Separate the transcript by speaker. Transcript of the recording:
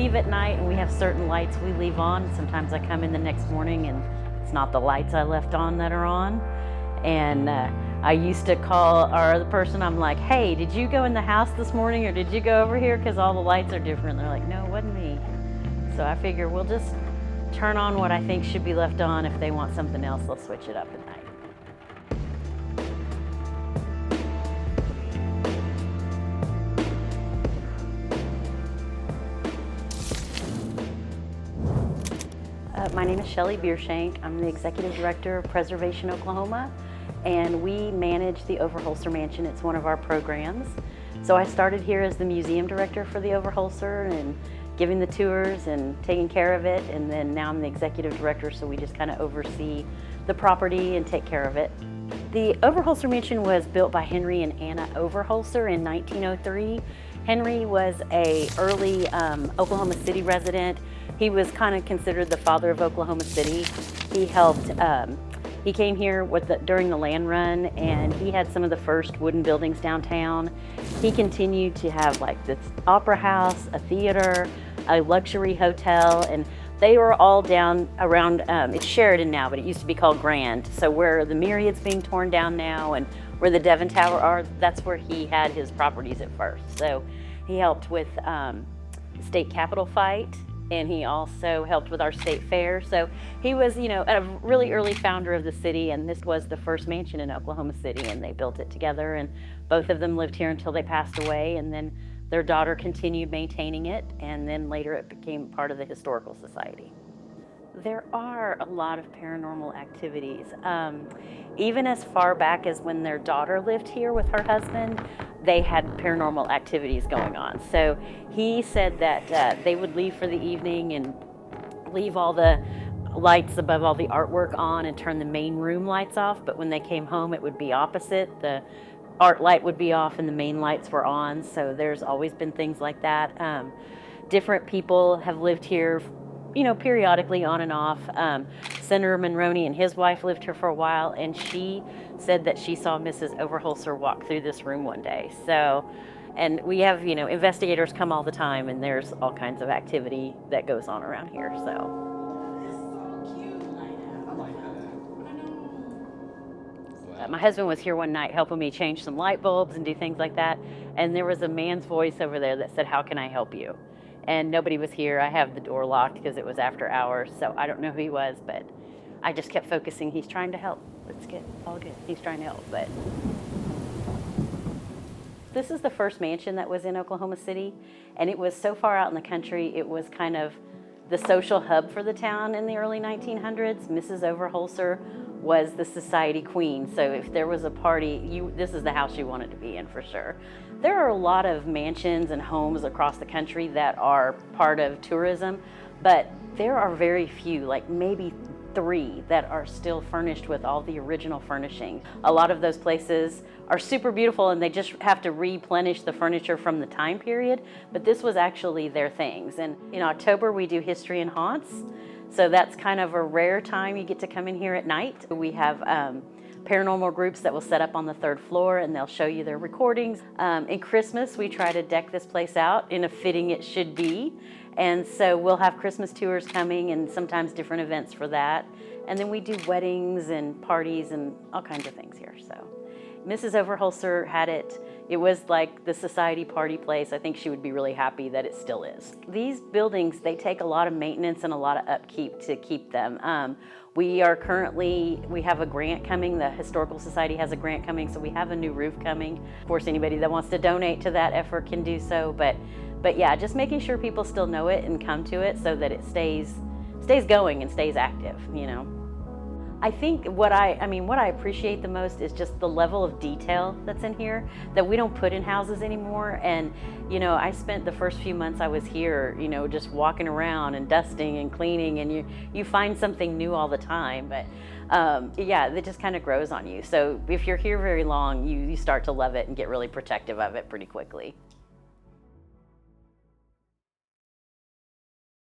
Speaker 1: leave at night and we have certain lights we leave on. Sometimes I come in the next morning and it's not the lights I left on that are on. And I used to call our other person, I'm like, hey, did you go in the house this morning or did you go over here? Because all the lights are different. They're like, no, it wasn't me. So I figure we'll just turn on what I think should be left on. If they want something else, they'll switch it up at night. My name is Shelley Bierschank. I'm the Executive Director of Preservation Oklahoma, and we manage the Overholser Mansion. It's one of our programs. So I started here as the museum director for the Overholser and giving the tours and taking care of it, and then now I'm the executive director, so we just kind of oversee the property and take care of it. The Overholser Mansion was built by Henry and Anna Overholser in 1903. Henry was an early Oklahoma City resident. He was kind of considered the father of Oklahoma City. He helped, he came here during the land run, and he had some of the first wooden buildings downtown. He continued to have like this opera house, a theater, a luxury hotel, and they were all down around, it's Sheridan now, but it used to be called Grand. So where the Myriad's being torn down now and where the Devon Tower are, that's where he had his properties at first. So he helped with the state capitol fight, and he also helped with our state fair. So he was, you know, a really early founder of the city, and this was the first mansion in Oklahoma City, and they built it together, and both of them lived here until they passed away, and then their daughter continued maintaining it, and then later it became part of the Historical Society. There are a lot of paranormal activities. Even as far back as when their daughter lived here with her husband, they had paranormal activities going on. So he said that they would leave for the evening and leave all the lights above all the artwork on and turn the main room lights off, but when they came home it would be opposite. The art light would be off and the main lights were on, so there's always been things like that. Different people have lived here, you know, periodically on and off. Senator Monroney and his wife lived here for a while, and she said that she saw Mrs. Overholser walk through this room one day. So, and we have, you know, investigators come all the time, and there's all kinds of activity that goes on around here, so. My husband was here one night helping me change some light bulbs and do things like that, and there was a man's voice over there that said, "How can I help you?" And nobody was here. I have the door locked because it was after hours, so I don't know who he was, but I just kept focusing. He's trying to help. It's good, all good. He's trying to help, but. This is the first mansion that was in Oklahoma City, and it was so far out in the country, it was kind of the social hub for the town in the early 1900s. Mrs. Overholser was the society queen, so if there was a party, this is the house you wanted to be in for sure. There are a lot of mansions and homes across the country that are part of tourism, but there are very few, like maybe 3, that are still furnished with all the original furnishing. A lot of those places are super beautiful and they just have to replenish the furniture from the time period, but this was actually their things. And in October we do History and Haunts, so that's kind of a rare time you get to come in here at night. We have paranormal groups that will set up on the 3rd floor and they'll show you their recordings. In Christmas, we try to deck this place out in a fitting it should be. And so we'll have Christmas tours coming and sometimes different events for that. And then we do weddings and parties and all kinds of things here. So Mrs. Overholser had it. It was like the society party place. I think she would be really happy that it still is. These buildings, they take a lot of maintenance and a lot of upkeep to keep them. We have a grant coming. The Historical Society has a grant coming, so we have a new roof coming. Of course, anybody that wants to donate to that effort can do so, but yeah, just making sure people still know it and come to it so that it stays going and stays active, you know. I think what I appreciate the most is just the level of detail that's in here that we don't put in houses anymore. And, you know, I spent the first few months I was here, you know, just walking around and dusting and cleaning, and you find something new all the time. But yeah, it just kind of grows on you. So if you're here very long, you start to love it and get really protective of it pretty quickly.